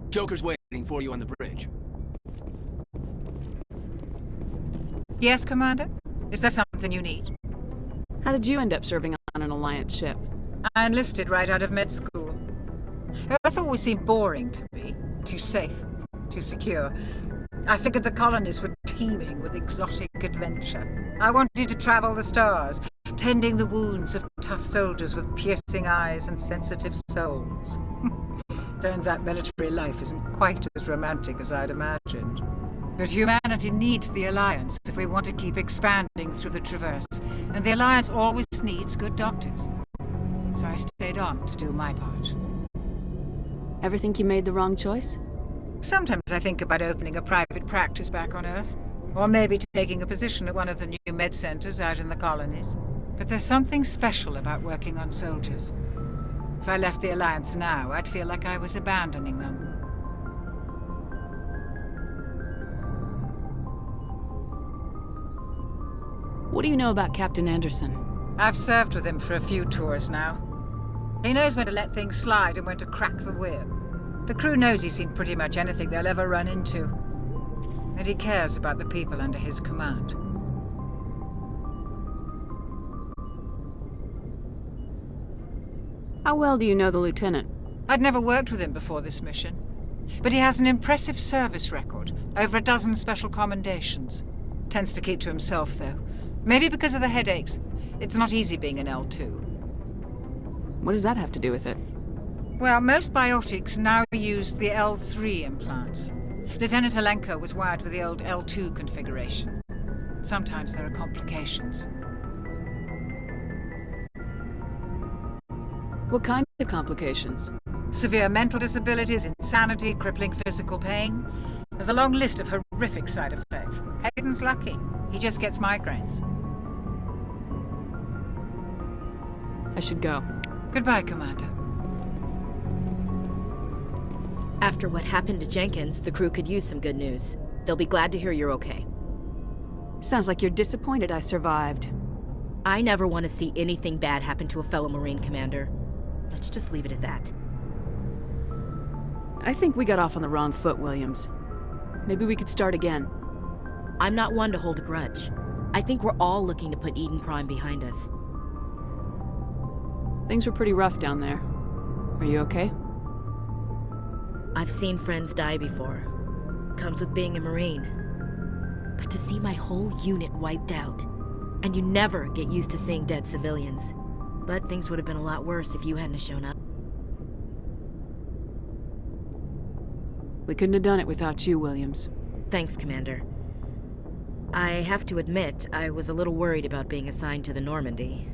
Joker's waiting for you on the bridge. Yes, Commander? Is there something you need? How did you end up serving on an Alliance ship? I enlisted right out of med school. Earth always seemed boring to me. Too safe, too secure. I figured the colonies were teeming with exotic adventure. I wanted to travel the stars, tending the wounds of tough soldiers with piercing eyes and sensitive souls. Turns out military life isn't quite as romantic as I'd imagined. But humanity needs the Alliance if we want to keep expanding through the Traverse, and the Alliance always needs good doctors. So I stayed on to do my part. Ever think you made the wrong choice? Sometimes I think about opening a private practice back on Earth, or maybe taking a position at one of the new med centers out in the colonies. But there's something special about working on soldiers. If I left the Alliance now, I'd feel like I was abandoning them. What do you know about Captain Anderson? I've served with him for a few tours now. He knows when to let things slide and when to crack the whip. The crew knows he's seen pretty much anything they'll ever run into. And he cares about the people under his command. How well do you know the Lieutenant? I'd never worked with him before this mission. But he has an impressive service record, over a dozen special commendations. Tends to keep to himself, though. Maybe because of the headaches. It's not easy being an L2. What does that have to do with it? Well, most biotics now use the L3 implants. Lieutenant Alenko was wired with the old L2 configuration. Sometimes there are complications. What kind of complications? Severe mental disabilities, insanity, crippling physical pain. There's a long list of horrific side effects. Hayden's lucky. He just gets migraines. I should go. Goodbye, Commander. After what happened to Jenkins, the crew could use some good news. They'll be glad to hear you're okay. Sounds like you're disappointed I survived. I never want to see anything bad happen to a fellow Marine, Commander. Let's just leave it at that. I think we got off on the wrong foot, Williams. Maybe we could start again. I'm not one to hold a grudge. I think we're all looking to put Eden Prime behind us. Things were pretty rough down there. Are you okay? I've seen friends die before. Comes with being a Marine. But to see my whole unit wiped out, and you never get used to seeing dead civilians. But things would have been a lot worse if you hadn't shown up. We couldn't have done it without you, Williams. Thanks, Commander. I have to admit, I was a little worried about being assigned to the Normandy.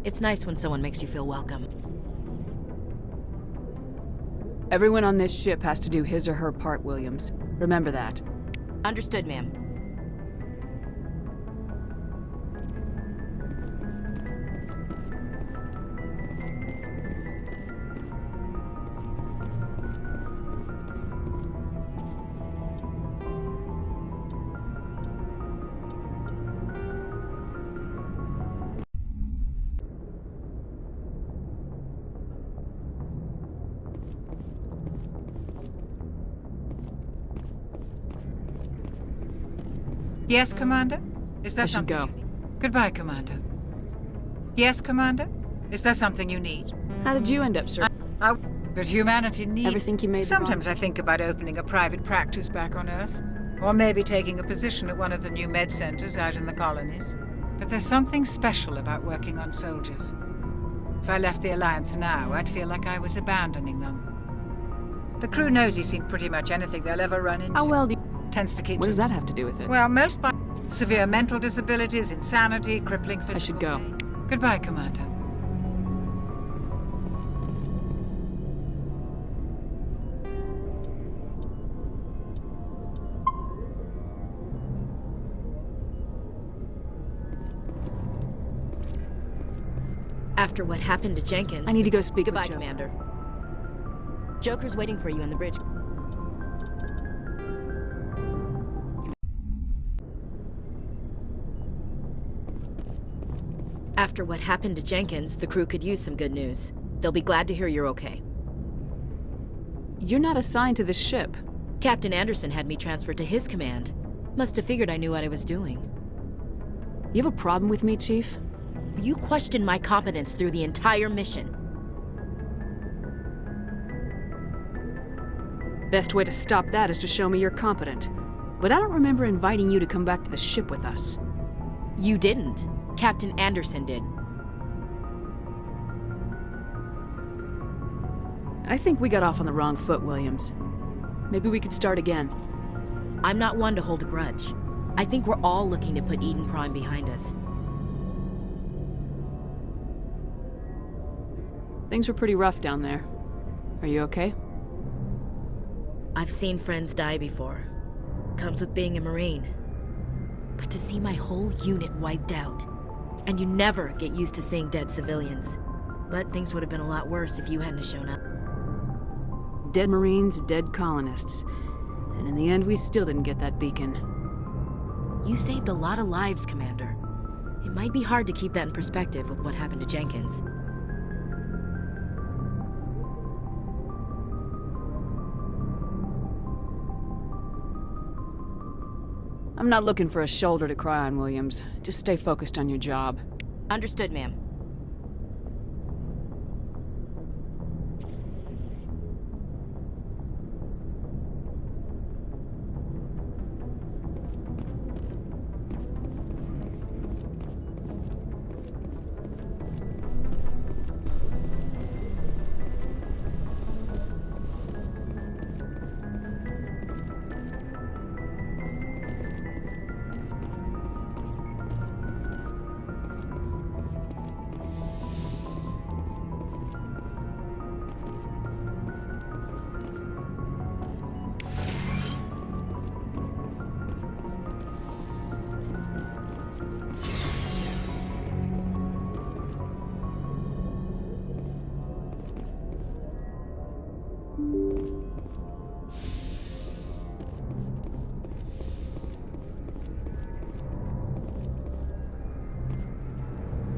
It's nice when someone makes you feel welcome. Everyone on this ship has to do his or her part, Williams. Remember that. Understood, ma'am. Yes, Commander? Is there I should something go. you need? Goodbye, Commander. Yes, Commander? Is there something you need? How did you end up, sir? But humanity needs... Ever think you made the wrong... Sometimes I think about opening a private practice back on Earth. Or maybe taking a position at one of the new med centers out in the colonies. But there's something special about working on soldiers. If I left the Alliance now, I'd feel like I was abandoning them. The crew knows he's seen pretty much anything they'll ever run into. How well do you... Tends to keep What to does that himself. have to do with it? Well, most by severe mental disabilities, insanity, crippling physical I should go. pain. Goodbye, Commander. After what happened to Jenkins... I need to go speak with Goodbye, Joker. Commander. Joker's waiting for you on the bridge. After what happened to Jenkins, the crew could use some good news. They'll be glad to hear you're okay. You're not assigned to this ship. Captain Anderson had me transferred to his command. Must have figured I knew what I was doing. You have a problem with me, Chief? You questioned my competence through the entire mission. Best way to stop that is to show me you're competent. But I don't remember inviting you to come back to the ship with us. You didn't. Captain Anderson did. I think we got off on the wrong foot, Williams. Maybe we could start again. I'm not one to hold a grudge. I think we're all looking to put Eden Prime behind us. Things were pretty rough down there. Are you okay? I've seen friends die before. Comes with being a Marine. But to see my whole unit wiped out, and you never get used to seeing dead civilians. But things would have been a lot worse if you hadn't shown up. Dead Marines, dead colonists. And in the end, we still didn't get that beacon. You saved a lot of lives, Commander. It might be hard to keep that in perspective with what happened to Jenkins. I'm not looking for a shoulder to cry on, Williams. Just stay focused on your job. Understood, ma'am.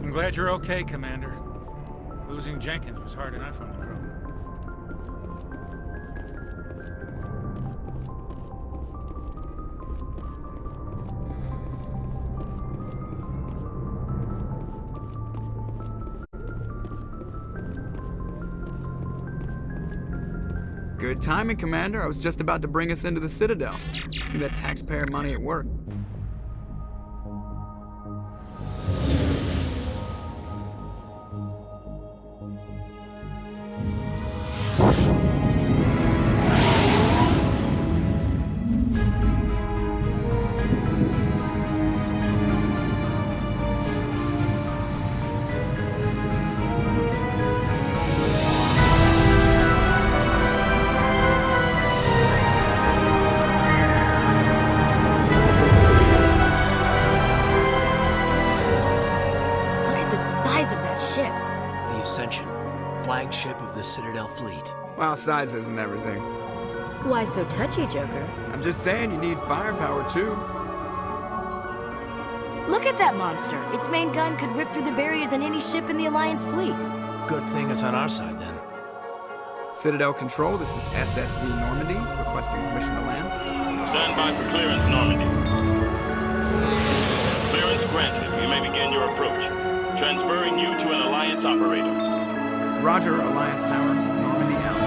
I'm glad you're okay, Commander. Losing Jenkins was hard enough on the crew. Good timing, Commander. I was just about to bring us into the Citadel. See that taxpayer money at work. Flagship of the Citadel fleet. Well, size isn't everything. Why so touchy, Joker? I'm just saying you need firepower, too. Look at that monster! Its main gun could rip through the barriers in any ship in the Alliance fleet. Good thing it's on our side, then. Citadel Control, this is SSV Normandy, requesting permission to land. Stand by for clearance, Normandy. Clearance granted. You may begin your approach. Transferring you to an Alliance operator. Roger, Alliance Tower. Normandy out.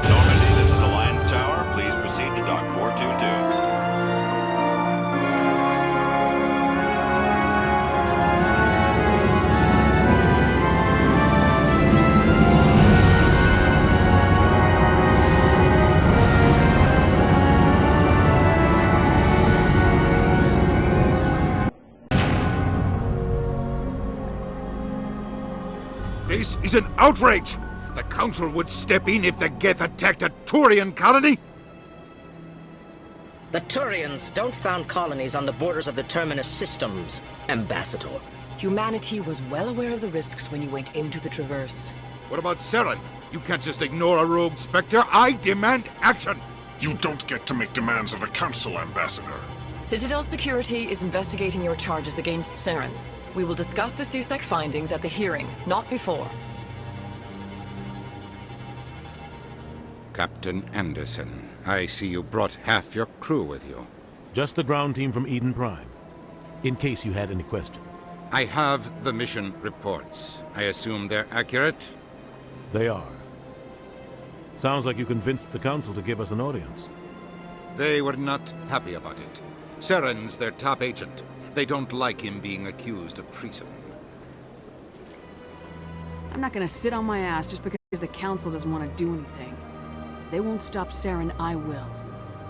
Normandy, this is Alliance Tower. Please proceed to Dock 422. This is an outrage! The Council would step in if the Geth attacked a Turian colony? The Turians don't found colonies on the borders of the Terminus systems, Ambassador. Humanity was well aware of the risks when you went into the Traverse. What about Saren? You can't just ignore a rogue Spectre. I demand action! You don't get to make demands of the Council, Ambassador. Citadel Security is investigating your charges against Saren. We will discuss the CSEC findings at the hearing, not before. Captain Anderson. I see you brought half your crew with you. Just the ground team from Eden Prime, in case you had any question. I have the mission reports. I assume they're accurate? They are. Sounds like you convinced the Council to give us an audience. They were not happy about it. Saren's their top agent. They don't like him being accused of treason. I'm not gonna sit on my ass just because the Council doesn't want to do anything. If they won't stop Saren, I will.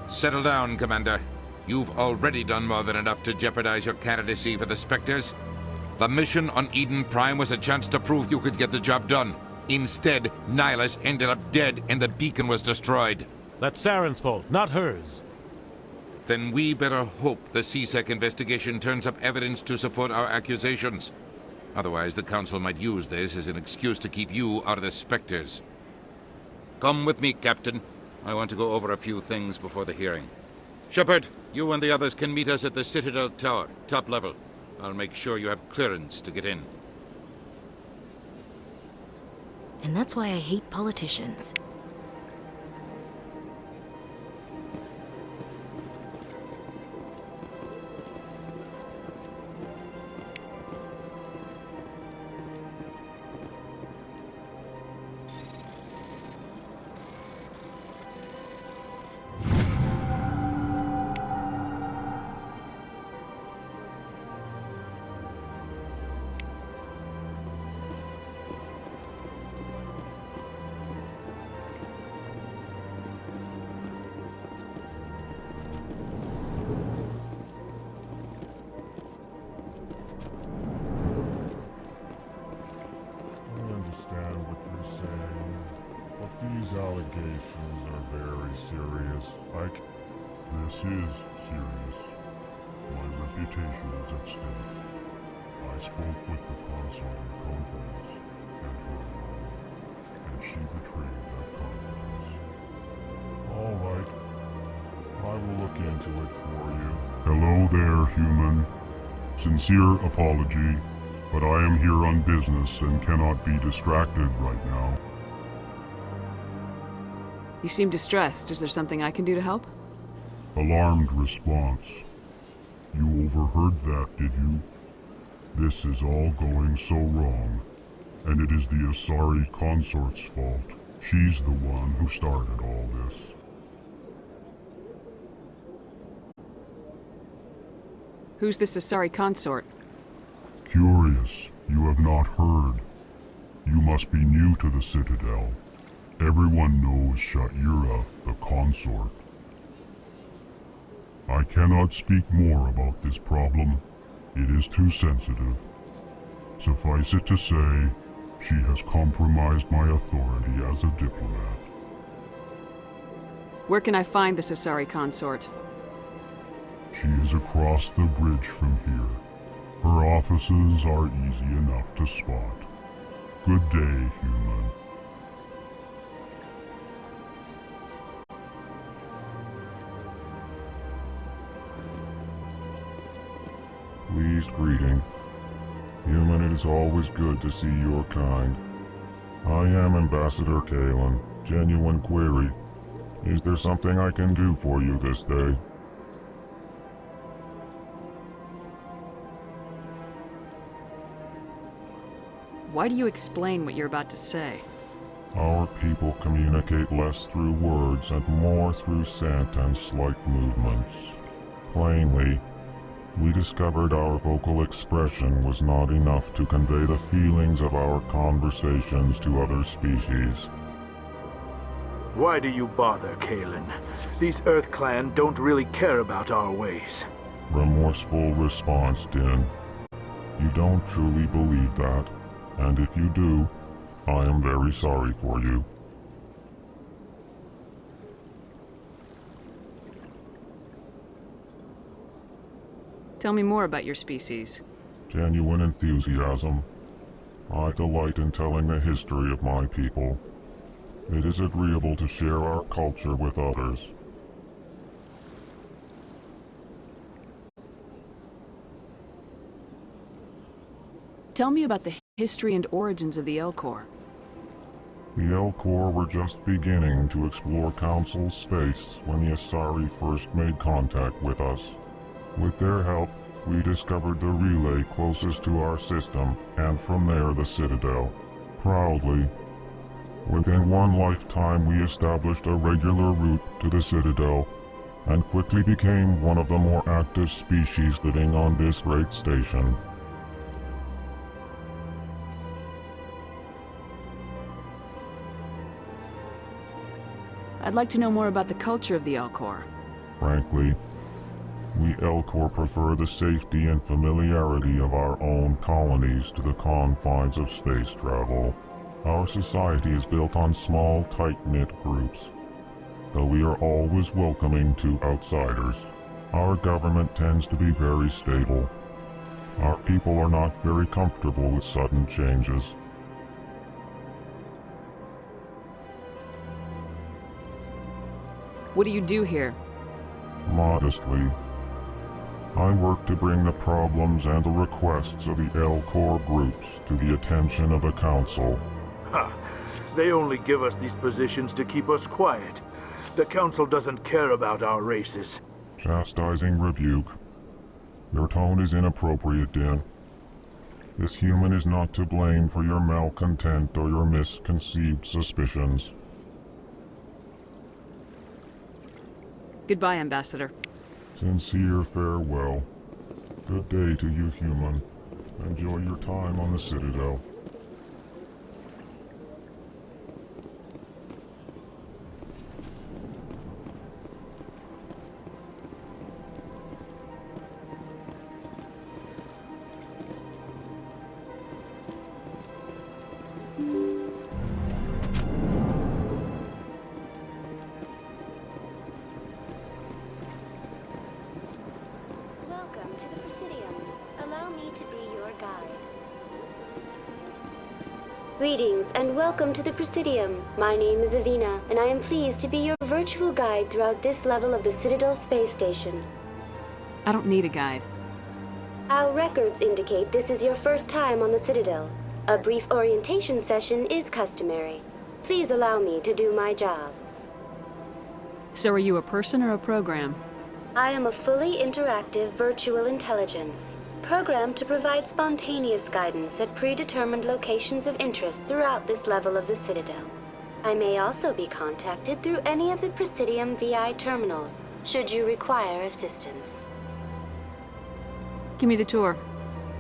Settle down, Commander. You've already done more than enough to jeopardize your candidacy for the Spectres. The mission on Eden Prime was a chance to prove you could get the job done. Instead, Nihilus ended up dead and the beacon was destroyed. That's Saren's fault, not hers. Then we better hope the CSEC investigation turns up evidence to support our accusations. Otherwise, the Council might use this as an excuse to keep you out of the Spectres. Come with me, Captain. I want to go over a few things before the hearing. Shepard, you and the others can meet us at the Citadel Tower, top level. I'll make sure you have clearance to get in. And that's why I hate politicians. Allegations are very serious. This is serious. My reputation is at stake. I spoke with the consort in confidence, and her alone, and she betrayed that confidence. All right. I will look into it for you. Hello there, human. Sincere apology, but I am here on business and cannot be distracted right now. You seem distressed. Is there something I can do to help? Alarmed response. You overheard that, did you? This is all going so wrong, and it is the Asari consort's fault. She's the one who started all this. Who's this Asari consort? Curious, you have not heard. You must be new to the Citadel. Everyone knows Sha'ira, the consort. I cannot speak more about this problem. It is too sensitive. Suffice it to say, she has compromised my authority as a diplomat. Where can I find this Asari consort? She is across the bridge from here. Her offices are easy enough to spot. Good day, human. Pleased greeting. Human, it is always good to see your kind. I am Ambassador Kalen. Genuine query. Is there something I can do for you this day? Why do you explain what you're about to say? Our people communicate less through words and more through scent and slight movements. Plainly, we discovered our vocal expression was not enough to convey the feelings of our conversations to other species. Why do you bother, Kalen? These Earth Clan don't really care about our ways. Remorseful response, Din. You don't truly believe that, and if you do, I am very sorry for you. Tell me more about your species. Genuine enthusiasm. I delight in telling the history of my people. It is agreeable to share our culture with others. Tell me about the history and origins of the Elcor. The Elcor were just beginning to explore Council space when the Asari first made contact with us. With their help, we discovered the relay closest to our system, and from there the Citadel. Proudly, within one lifetime we established a regular route to the Citadel, and quickly became one of the more active species living on this great station. I'd like to know more about the culture of the Elcor. Frankly, we Elcor prefer the safety and familiarity of our own colonies to the confines of space travel. Our society is built on small, tight-knit groups, though we are always welcoming to outsiders. Our government tends to be very stable. Our people are not very comfortable with sudden changes. What do you do here? Modestly, I work to bring the problems and the requests of the Elcor groups to the attention of the Council. Ha! They only give us these positions to keep us quiet. The Council doesn't care about our races. Chastising rebuke. Your tone is inappropriate, Din. This human is not to blame for your malcontent or your misconceived suspicions. Goodbye, Ambassador. Sincere farewell. Good day to you, human. Enjoy your time on the Citadel. Welcome to the Presidium. Allow me to be your guide. Greetings and welcome to the Presidium. My name is Avina, and I am pleased to be your virtual guide throughout this level of the Citadel space station. I don't need a guide. Our records indicate this is your first time on the Citadel. A brief orientation session is customary. Please allow me to do my job. So are you a person or a program? I am a fully interactive virtual intelligence, programmed to provide spontaneous guidance at predetermined locations of interest throughout this level of the Citadel. I may also be contacted through any of the Presidium VI terminals, should you require assistance. Give me the tour.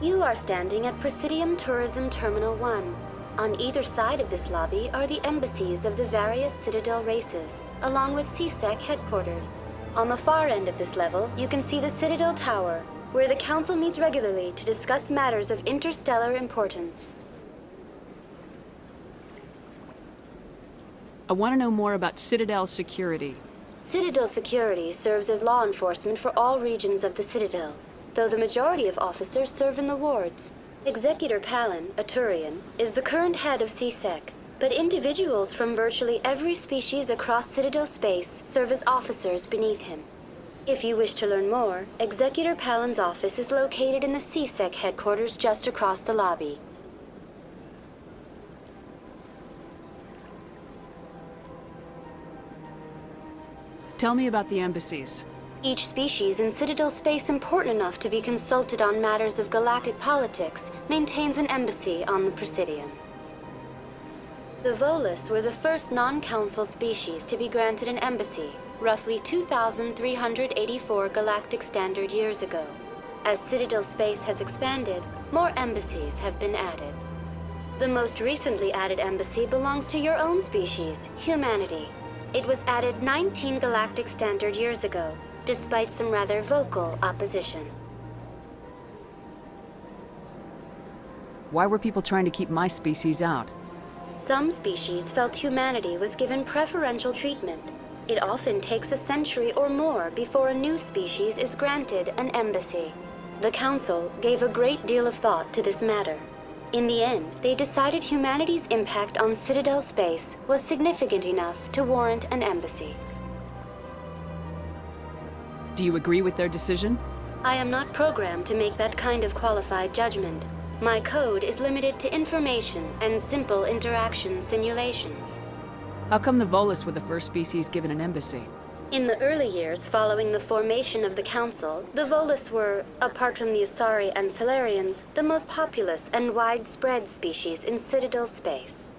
You are standing at Presidium Tourism Terminal 1. On either side of this lobby are the embassies of the various Citadel races, along with CSEC headquarters. On the far end of this level, you can see the Citadel Tower, where the Council meets regularly to discuss matters of interstellar importance. I want to know more about Citadel security. Citadel security serves as law enforcement for all regions of the Citadel, though the majority of officers serve in the wards. Executor Palin, a Turian, is the current head of CSEC, but individuals from virtually every species across Citadel space serve as officers beneath him. If you wish to learn more, Executor Palin's office is located in the CSEC headquarters just across the lobby. Tell me about the embassies. Each species in Citadel space important enough to be consulted on matters of galactic politics maintains an embassy on the Presidium. The Volus were the first non-council species to be granted an embassy, roughly 2,384 galactic standard years ago. As Citadel space has expanded, more embassies have been added. The most recently added embassy belongs to your own species, humanity. It was added 19 galactic standard years ago, despite some rather vocal opposition. Why were people trying to keep my species out? Some species felt humanity was given preferential treatment. It often takes a century or more before a new species is granted an embassy. The Council gave a great deal of thought to this matter. In the end, they decided humanity's impact on Citadel space was significant enough to warrant an embassy. Do you agree with their decision? I am not programmed to make that kind of qualified judgment. My code is limited to information and simple interaction simulations. How come the Volus were the first species given an embassy? In the early years following the formation of the Council, the Volus were, apart from the Asari and Salarians, the most populous and widespread species in Citadel space.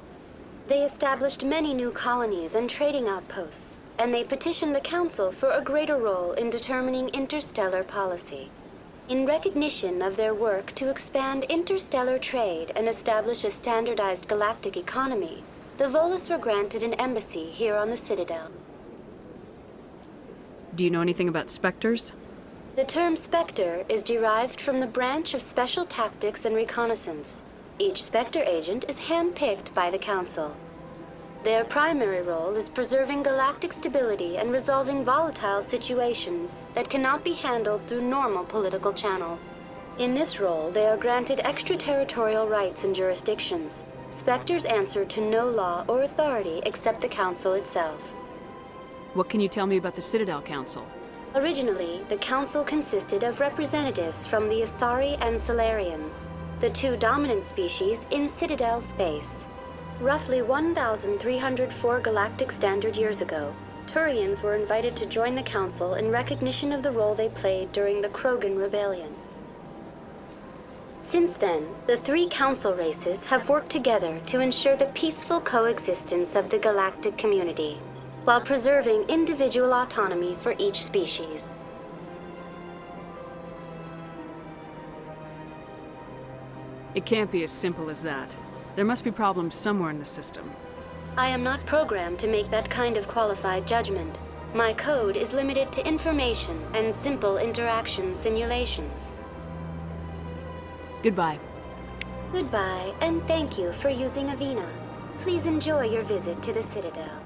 They established many new colonies and trading outposts, and they petitioned the Council for a greater role in determining interstellar policy. In recognition of their work to expand interstellar trade and establish a standardized galactic economy, the Volus were granted an embassy here on the Citadel. Do you know anything about Spectres? The term Spectre is derived from the branch of Special Tactics and Reconnaissance. Each Spectre agent is handpicked by the Council. Their primary role is preserving galactic stability and resolving volatile situations that cannot be handled through normal political channels. In this role, they are granted extraterritorial rights and jurisdictions. Spectres answer to no law or authority except the Council itself. What can you tell me about the Citadel Council? Originally, the Council consisted of representatives from the Asari and Salarians, the two dominant species in Citadel space. Roughly 1,304 galactic standard years ago, Turians were invited to join the Council in recognition of the role they played during the Krogan Rebellion. Since then, the three Council races have worked together to ensure the peaceful coexistence of the galactic community, while preserving individual autonomy for each species. It can't be as simple as that. There must be problems somewhere in the system. I am not programmed to make that kind of qualified judgment. My code is limited to information and simple interaction simulations. Goodbye. Goodbye, and thank you for using Avina. Please enjoy your visit to the Citadel.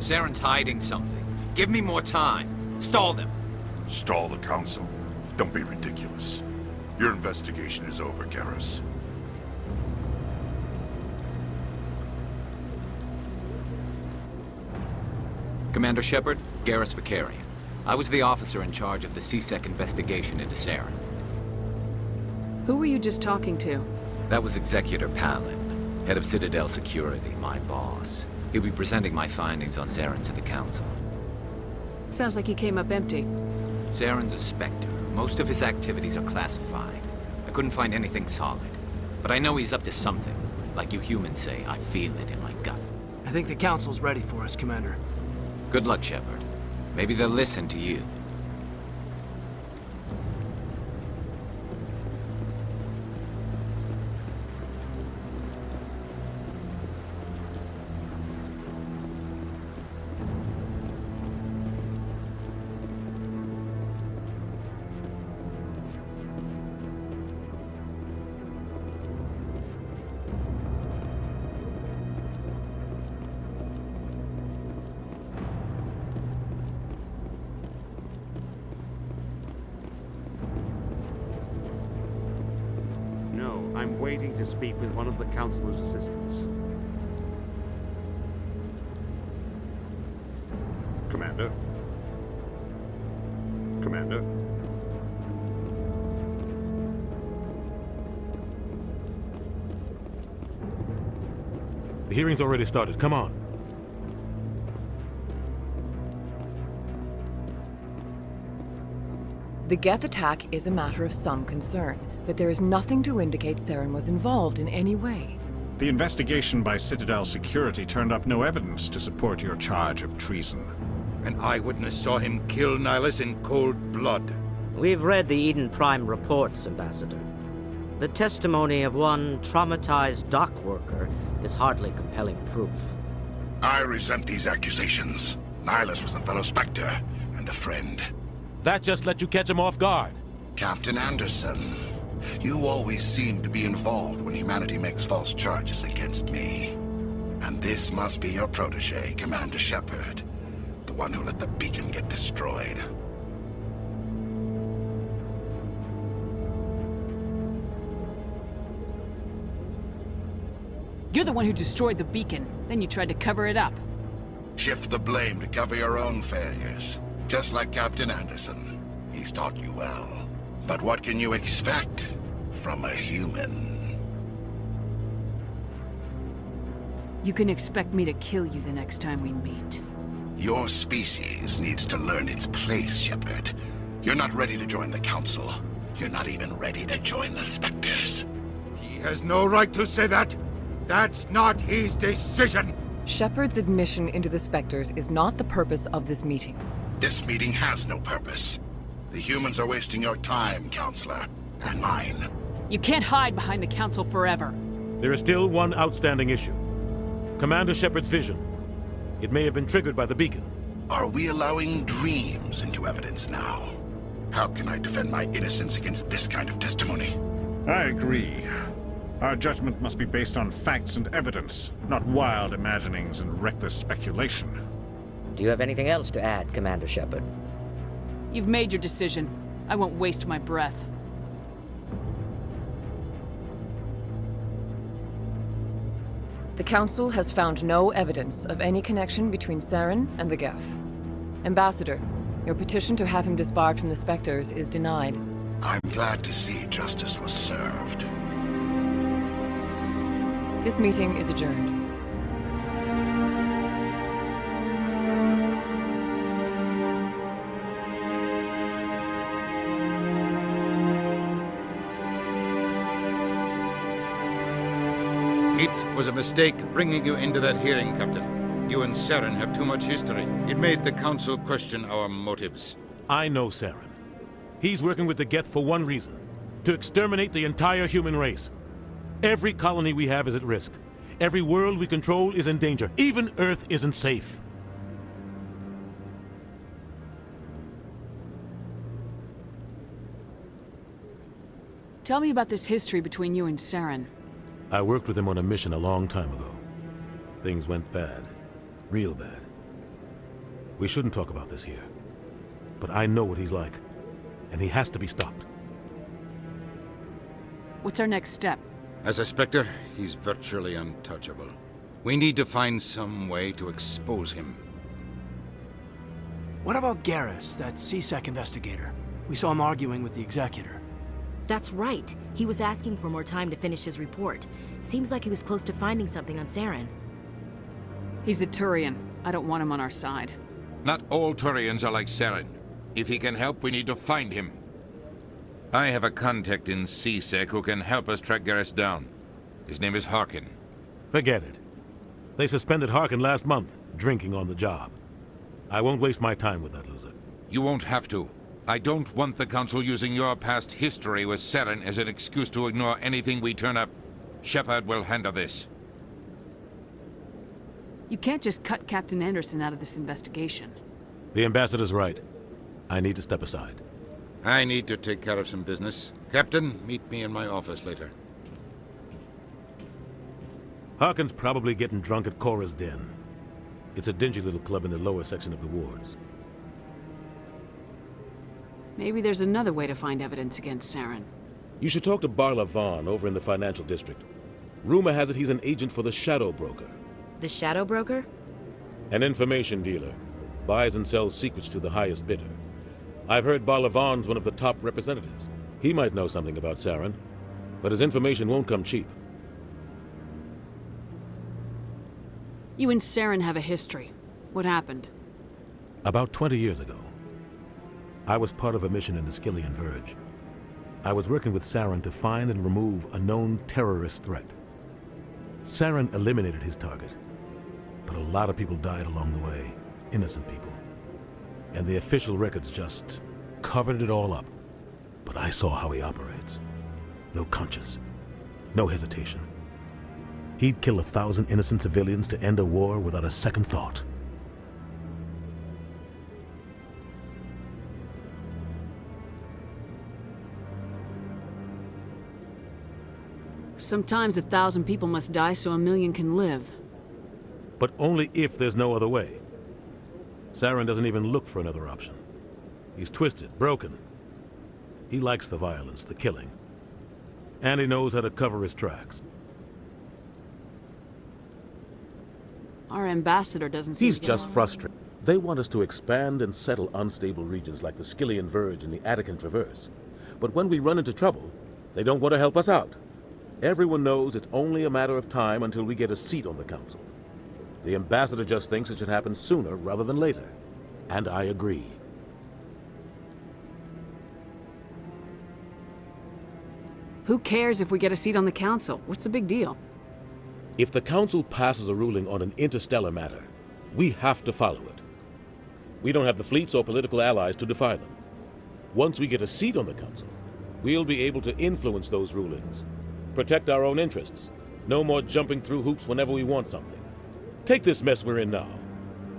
Saren's hiding something. Give me more time. Stall them. Stall the Council? Don't be ridiculous. Your investigation is over, Garrus. Commander Shepard, Garrus Vicarian. I was the officer in charge of the CSEC investigation into Saren. Who were you just talking to? That was Executor Palin, head of Citadel Security, my boss. He'll be presenting my findings on Saren to the Council. Sounds like he came up empty. Saren's a Spectre. Most of his activities are classified. I couldn't find anything solid. But I know he's up to something. Like you humans say, I feel it in my gut. I think the Council's ready for us, Commander. Good luck, Shepard. Maybe they'll listen to you. I'm waiting to speak with one of the Councilor's assistants. Commander? Commander? The hearing's already started. Come on. The Geth attack is a matter of some concern, but there is nothing to indicate Saren was involved in any way. The investigation by Citadel Security turned up no evidence to support your charge of treason. An eyewitness saw him kill Nihilus in cold blood. We've read the Eden Prime reports, Ambassador. The testimony of one traumatized dock worker is hardly compelling proof. I resent these accusations. Nihilus was a fellow Spectre and a friend. That just let you catch him off guard. Captain Anderson, you always seem to be involved when humanity makes false charges against me. And this must be your protege, Commander Shepard, the one who let the beacon get destroyed. You're the one who destroyed the beacon. Then you tried to cover it up. Shift the blame to cover your own failures. Just like Captain Anderson. He's taught you well. But what can you expect from a human? You can expect me to kill you the next time we meet. Your species needs to learn its place, Shepard. You're not ready to join the Council. You're not even ready to join the Spectres. He has no right to say that. That's not his decision. Shepard's admission into the Spectres is not the purpose of this meeting. This meeting has no purpose. The humans are wasting your time, Counselor, and mine. You can't hide behind the Council forever. There is still one outstanding issue. Commander Shepard's vision. It may have been triggered by the beacon. Are we allowing dreams into evidence now? How can I defend my innocence against this kind of testimony? I agree. Our judgment must be based on facts and evidence, not wild imaginings and reckless speculation. Do you have anything else to add, Commander Shepard? You've made your decision. I won't waste my breath. The Council has found no evidence of any connection between Saren and the Geth. Ambassador, your petition to have him disbarred from the Spectres is denied. I'm glad to see justice was served. This meeting is adjourned. It was a mistake bringing you into that hearing, Captain. You and Saren have too much history. It made the Council question our motives. I know Saren. He's working with the Geth for one reason. To exterminate the entire human race. Every colony we have is at risk. Every world we control is in danger. Even Earth isn't safe. Tell me about this history between you and Saren. I worked with him on a mission a long time ago. Things went bad. Real bad. We shouldn't talk about this here. But I know what he's like. And he has to be stopped. What's our next step? As a Spectre, he's virtually untouchable. We need to find some way to expose him. What about Garrus, that CSEC investigator? We saw him arguing with the Executor. That's right. He was asking for more time to finish his report. Seems like he was close to finding something on Saren. He's a Turian. I don't want him on our side. Not all Turians are like Saren. If he can help, we need to find him. I have a contact in CSEC who can help us track Garrus down. His name is Harkin. Forget it. They suspended Harkin last month, drinking on the job. I won't waste my time with that loser. You won't have to. I don't want the Council using your past history with Saren as an excuse to ignore anything we turn up. Shepard will handle this. You can't just cut Captain Anderson out of this investigation. The Ambassador's right. I need to step aside. I need to take care of some business. Captain, meet me in my office later. Harkin's probably getting drunk at Cora's Den. It's a dingy little club in the lower section of the wards. Maybe there's another way to find evidence against Saren. You should talk to Barla Vaughn over in the financial district. Rumor has it he's an agent for the Shadow Broker. The Shadow Broker? An information dealer. Buys and sells secrets to the highest bidder. I've heard Barla Vaughn's one of the top representatives. He might know something about Saren, but his information won't come cheap. You and Saren have a history. What happened? About 20 years ago, I was part of a mission in the Skillian Verge. I was working with Saren to find and remove a known terrorist threat. Saren eliminated his target, but a lot of people died along the way, innocent people. And the official records just covered it all up. But I saw how he operates. no conscience, no hesitation. He'd kill 1,000 innocent civilians to end a war without a second thought. Sometimes 1,000 people must die so 1,000,000 can live. But only if there's no other way. Saren doesn't even look for another option. He's twisted, broken. He likes the violence, the killing. And he knows how to cover his tracks. Our ambassador doesn't seem He's to just frustrated. They want us to expand and settle unstable regions like the Skillian Verge and the Attican Traverse. But when we run into trouble, they don't want to help us out. Everyone knows it's only a matter of time until we get a seat on the council. The ambassador just thinks it should happen sooner rather than later. And I agree. Who cares if we get a seat on the council? What's the big deal? If the council passes a ruling on an interstellar matter, we have to follow it. We don't have the fleets or political allies to defy them. Once we get a seat on the council, we'll be able to influence those rulings, protect our own interests. No more jumping through hoops whenever we want something. Take this mess we're in now.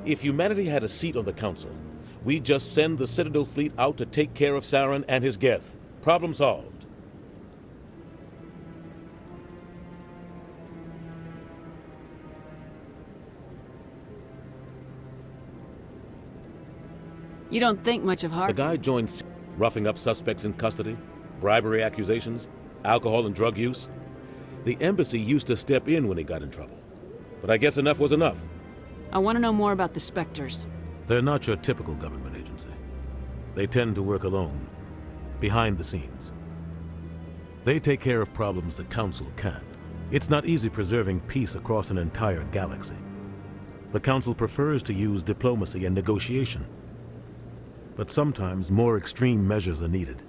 If humanity had a seat on the council, we'd just send the Citadel fleet out to take care of Saren and his Geth. Problem solved. You don't think much of Hart. The guy joined roughing up suspects in custody, bribery accusations, alcohol and drug use. The embassy used to step in when he got in trouble. But I guess enough was enough. I want to know more about the Spectres. They're not your typical government agency. They tend to work alone, behind the scenes. They take care of problems the Council can't. It's not easy preserving peace across an entire galaxy. The Council prefers to use diplomacy and negotiation. But sometimes more extreme measures are needed.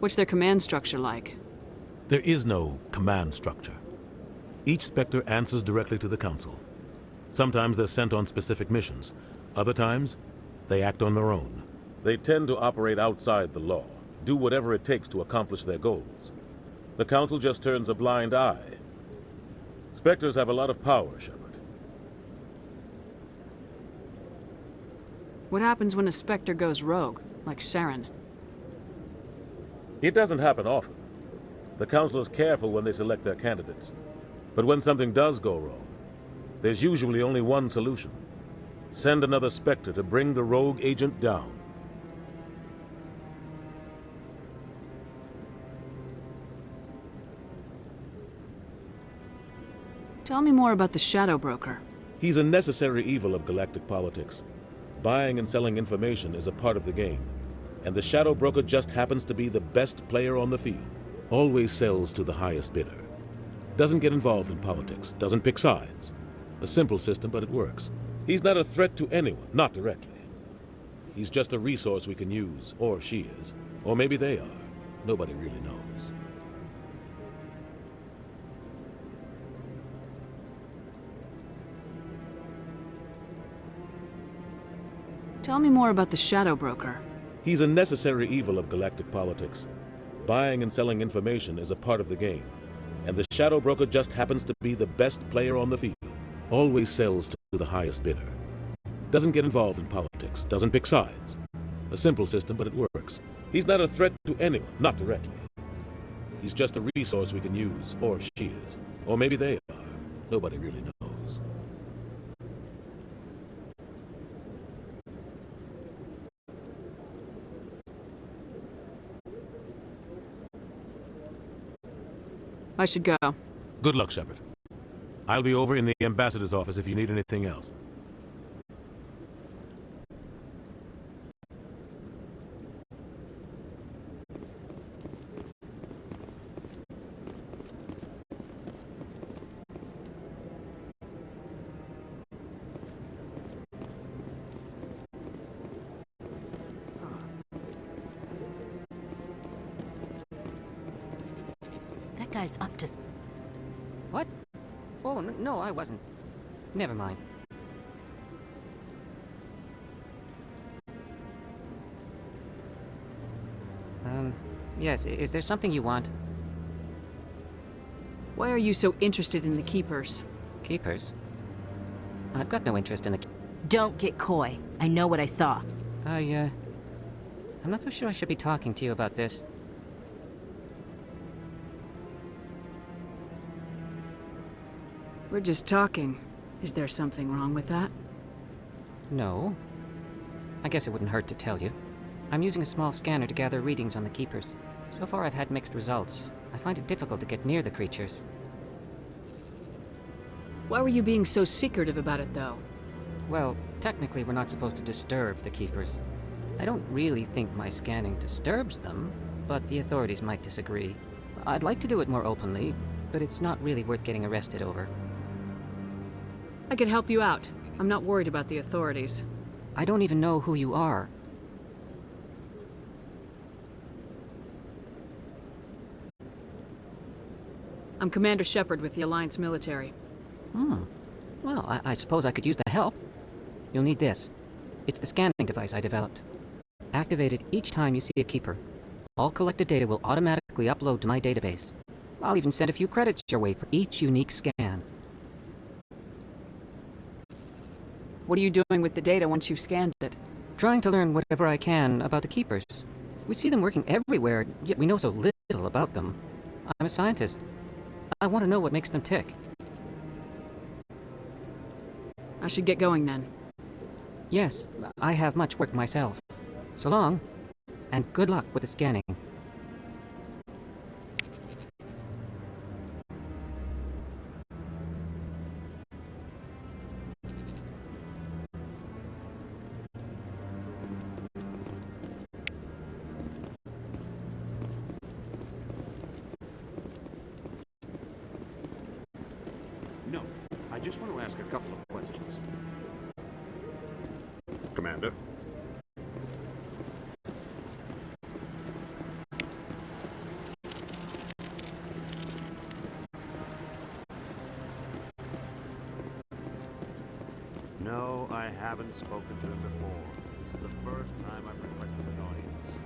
What's their command structure like? There is no command structure. Each Spectre answers directly to the Council. Sometimes they're sent on specific missions. Other times, they act on their own. They tend to operate outside the law, do whatever it takes to accomplish their goals. The Council just turns a blind eye. Spectres have a lot of power, Shepard. What happens when a Spectre goes rogue, like Saren? It doesn't happen often. The Council is careful when they select their candidates. But when something does go wrong, there's usually only one solution. Send another Spectre to bring the rogue agent down. Tell me more about the Shadow Broker. He's a necessary evil of galactic politics. Buying and selling information is a part of the game. And the Shadow Broker just happens to be the best player on the field. Always sells to the highest bidder. Doesn't get involved in politics, doesn't pick sides. A simple system, but it works. He's not a threat to anyone, not directly. He's just a resource we can use, or she is. Or maybe they are. Nobody really knows. Tell me more about the Shadow Broker. He's a necessary evil of galactic politics. Buying and selling information is a part of the game. And the Shadow Broker just happens to be the best player on the field. Always sells to the highest bidder. Doesn't get involved in politics, doesn't pick sides. A simple system, but it works. He's not a threat to anyone, not directly. He's just a resource we can use, or she is. Or maybe they are. Nobody really knows. I should go. Good luck, Shepard. I'll be over in the ambassador's office if you need anything else. That guy's up to... What? Oh, no, I wasn't. Never mind. Yes, is there something you want? Why are you so interested in the Keepers? Keepers? I've got no interest in the... Don't get coy. I know what I saw. I'm not so sure I should be talking to you about this. We're just talking. Is there something wrong with that? No. I guess it wouldn't hurt to tell you. I'm using a small scanner to gather readings on the Keepers. So far I've had mixed results. I find it difficult to get near the creatures. Why were you being so secretive about it, though? Well, technically we're not supposed to disturb the Keepers. I don't really think my scanning disturbs them, but the authorities might disagree. I'd like to do it more openly, but it's not really worth getting arrested over. I could help you out. I'm not worried about the authorities. I don't even know who you are. I'm Commander Shepard with the Alliance military. Well, I suppose I could use the help. You'll need this. It's the scanning device I developed. Activate it each time you see a Keeper. All collected data will automatically upload to my database. I'll even send a few credits your way for each unique scan. What are you doing with the data once you've scanned it? Trying to learn whatever I can about the Keepers. We see them working everywhere, yet we know so little about them. I'm a scientist. I want to know what makes them tick. I should get going then. Yes, I have much work myself. So long, and good luck with the scanning. No, I just want to ask a couple of questions. Commander? No, I haven't spoken to him before. This is the first time I've requested an audience.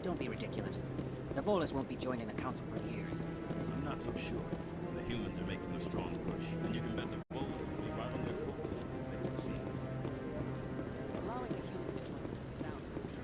Don't be ridiculous. The Volus won't be joining the Council for years. I'm not so sure. The humans are making a strong push, and you can bet the Volus will be right on their coattails if they succeed. Allowing the humans to join us is a sound solution.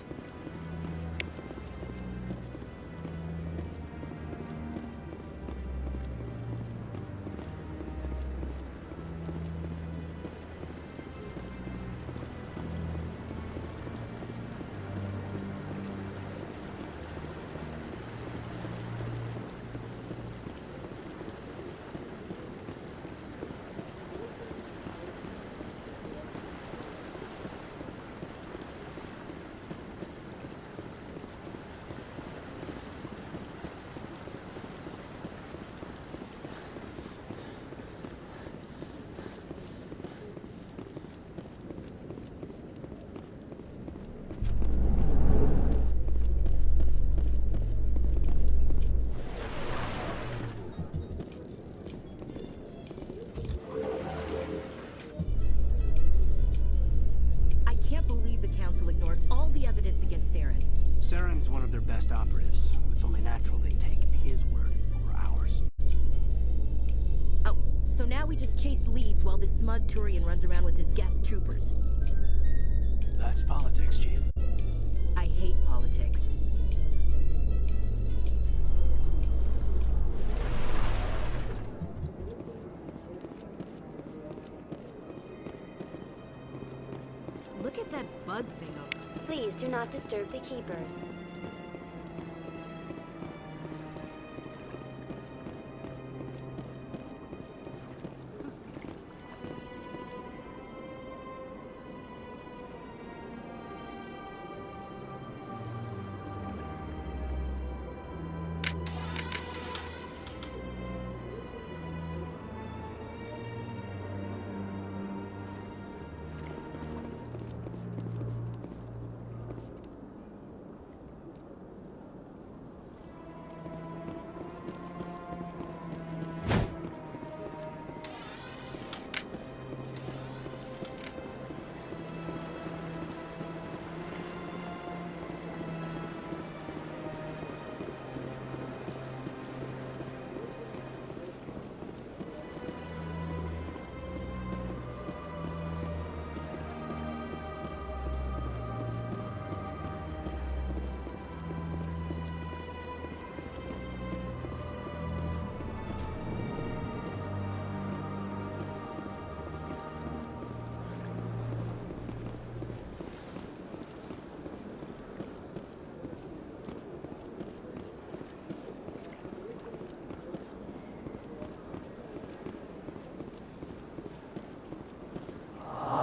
now we just chase leads while this smug Turian runs around with his Geth troopers. That's politics, Chief. I hate politics. Look at that bug thing over. Please do not disturb the keepers.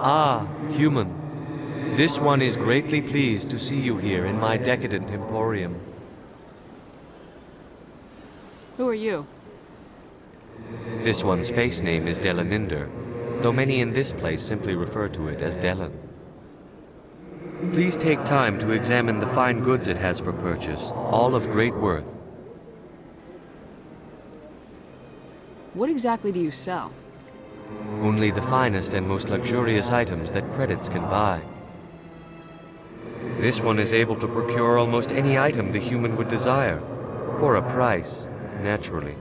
Ah, human. This one is greatly pleased to see you here in my decadent emporium. Who are you? This one's face name is Delaninder, though many in this place simply refer to it as Delan. Please take time to examine the fine goods it has for purchase, all of great worth. What exactly do you sell? Only the finest and most luxurious items that credits can buy. This one is able to procure almost any item the human would desire, for a price, naturally.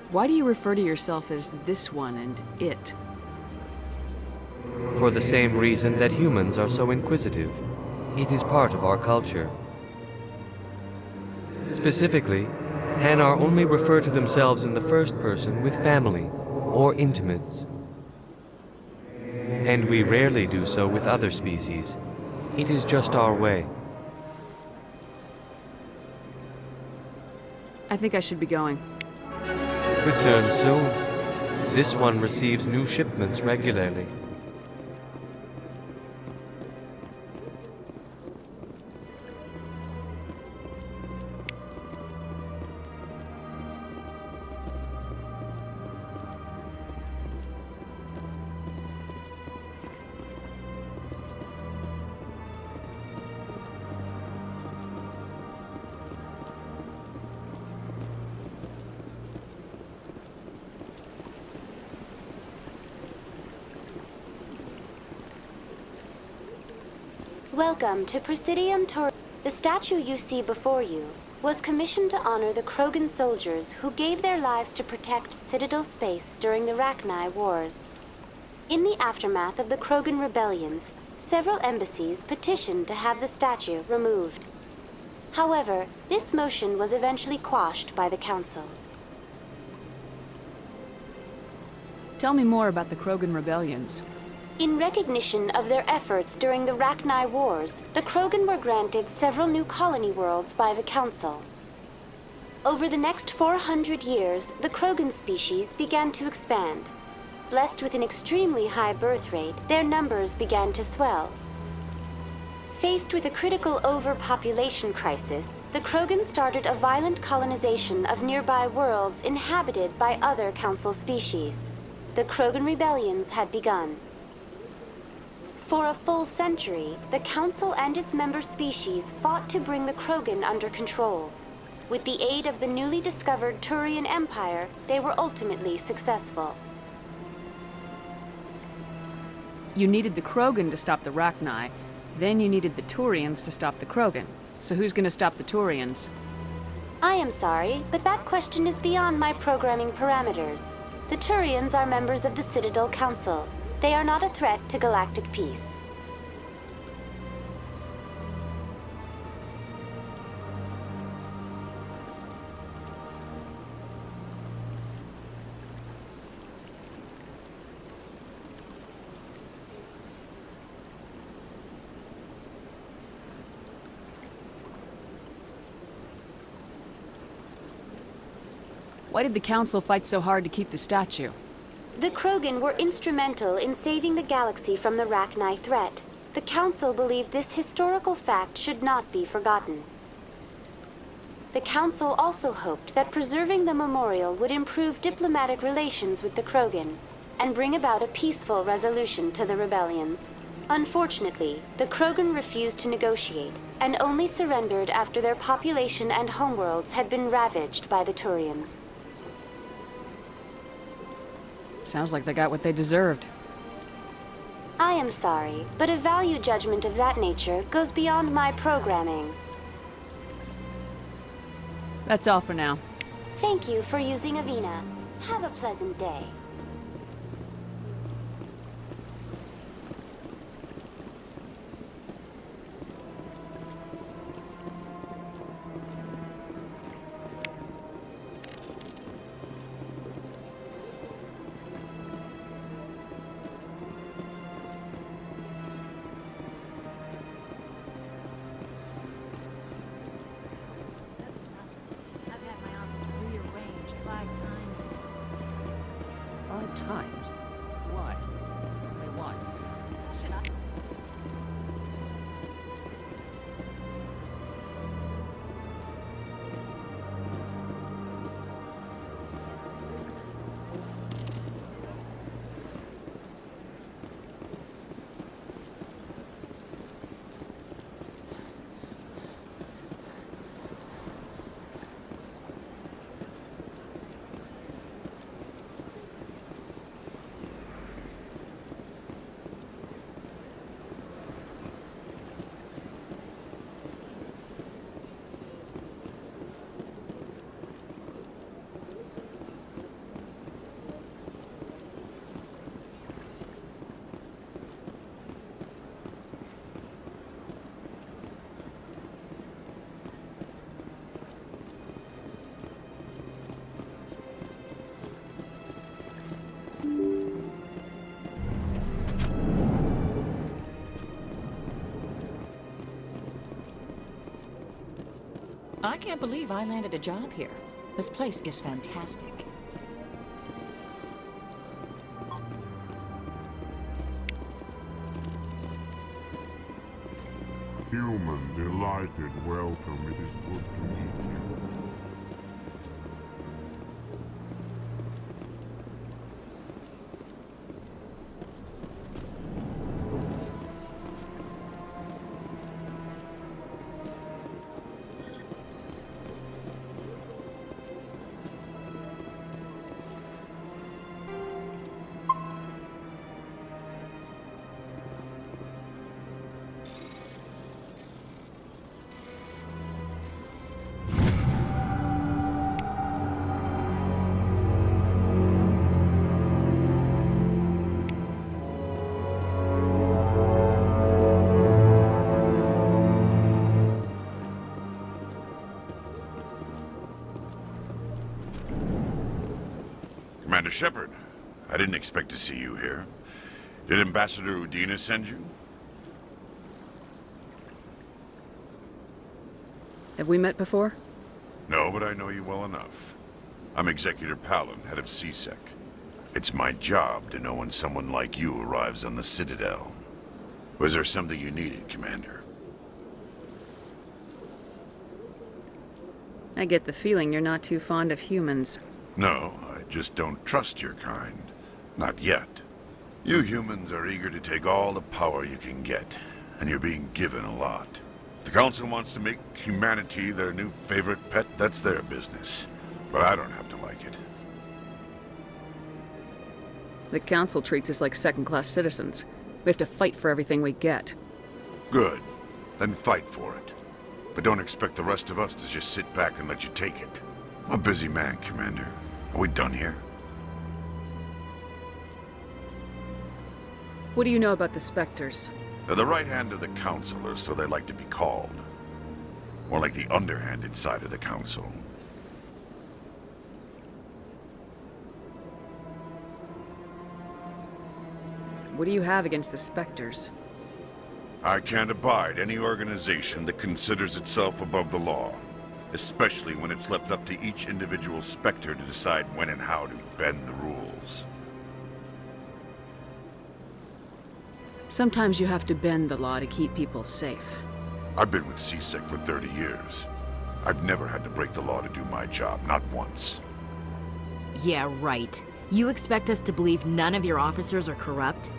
Why do you refer to yourself as this one and it? For the same reason that humans are so inquisitive. It is part of our culture. Specifically, Hanar only refer to themselves in the first person with family or intimates. And we rarely do so with other species. It is just our way. I think I should be going. Return soon. This one receives new shipments regularly. Welcome to Presidium Tor. The statue you see before you was commissioned to honor the Krogan soldiers who gave their lives to protect Citadel space during the Rachni Wars. In the aftermath of the Krogan rebellions, several embassies petitioned to have the statue removed. However, this motion was eventually quashed by the Council. Tell me more about the Krogan rebellions. In recognition of their efforts during the Rachni Wars, the Krogan were granted several new colony worlds by the Council. Over the next 400 years, the Krogan species began to expand. Blessed with an extremely high birth rate, their numbers began to swell. Faced with a critical overpopulation crisis, the Krogan started a violent colonization of nearby worlds inhabited by other Council species. The Krogan rebellions had begun. For a full century, the Council and its member species fought to bring the Krogan under control. With the aid of the newly discovered Turian Empire, they were ultimately successful. You needed the Krogan to stop the Rachni, then you needed the Turians to stop the Krogan. So who's gonna stop the Turians? I am sorry, but that question is beyond my programming parameters. The Turians are members of the Citadel Council. They are not a threat to galactic peace. Why did the Council fight so hard to keep the statue? The Krogan were instrumental in saving the galaxy from the Rachni threat. The Council believed this historical fact should not be forgotten. The Council also hoped that preserving the memorial would improve diplomatic relations with the Krogan and bring about a peaceful resolution to the rebellions. Unfortunately, the Krogan refused to negotiate and only surrendered after their population and homeworlds had been ravaged by the Turians. Sounds like they got what they deserved. I am sorry, but a value judgment of that nature goes beyond my programming. That's all for now. Thank you for using Avina. Have a pleasant day. Times? Why? Why what? Should I? I can't believe I landed a job here. This place is fantastic. Human, delighted, welcome. It is good to meet you. Commander Shepard, I didn't expect to see you here. Did Ambassador Udina send you? Have we met before? No, but I know you well enough. I'm Executor Palin, head of CSEC. It's my job to know when someone like you arrives on the Citadel. Was there something you needed, Commander? I get the feeling you're not too fond of humans. No, I just don't trust your kind. Not yet. You humans are eager to take all the power you can get, and you're being given a lot. If the Council wants to make humanity their new favorite pet, that's their business. But I don't have to like it. The Council treats us like second-class citizens. We have to fight for everything we get. Good. Then fight for it. But don't expect the rest of us to just sit back and let you take it. I'm a busy man, Commander. Are we done here? What do you know about the Spectres? They're the right hand of the Council, or so they like to be called. More like the underhanded side of the Council. What do you have against the Spectres? I can't abide any organization that considers itself above the law. Especially when it's left up to each individual Spectre to decide when and how to bend the rules. Sometimes you have to bend the law to keep people safe. I've been with CSEC for 30 years. I've never had to break the law to do my job, not once. Yeah, right. You expect us to believe none of your officers are corrupt?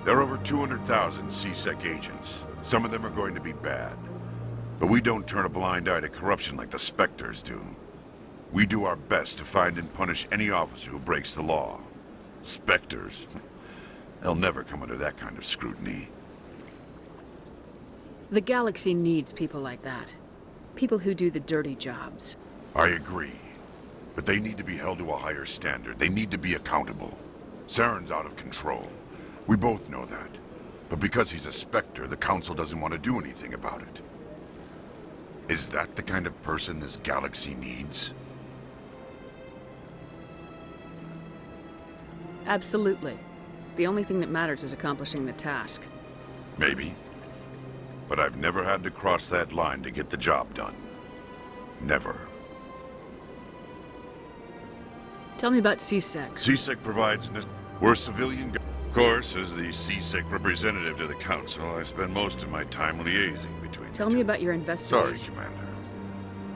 There are over 200,000 CSEC agents. Some of them are going to be bad. But we don't turn a blind eye to corruption like the Spectres do. We do our best to find and punish any officer who breaks the law. Spectres? They'll never come under that kind of scrutiny. The galaxy needs people like that. People who do the dirty jobs. I agree. But they need to be held to a higher standard. They need to be accountable. Saren's out of control. We both know that. But because he's a Spectre, the Council doesn't want to do anything about it. Is that the kind of person this galaxy needs? Absolutely. The only thing that matters is accomplishing the task. Maybe. But I've never had to cross that line to get the job done. Never. Tell me about CSEC. CSEC provides... We're civilian... Of course, as the CSEC representative to the Council, I spend most of my time liaising between Tell me about your investigation. Sorry, Commander.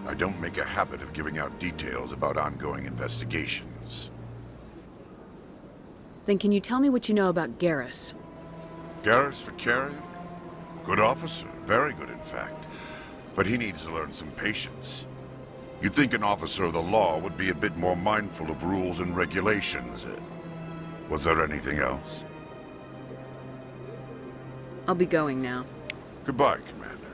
I don't make a habit of giving out details about ongoing investigations. Then can you tell me what you know about Garrus? Garrus Vicarian? Good officer. Very good, in fact. But he needs to learn some patience. You'd think an officer of the law would be a bit more mindful of rules and regulations. Was there anything else? I'll be going now. Goodbye, Commander.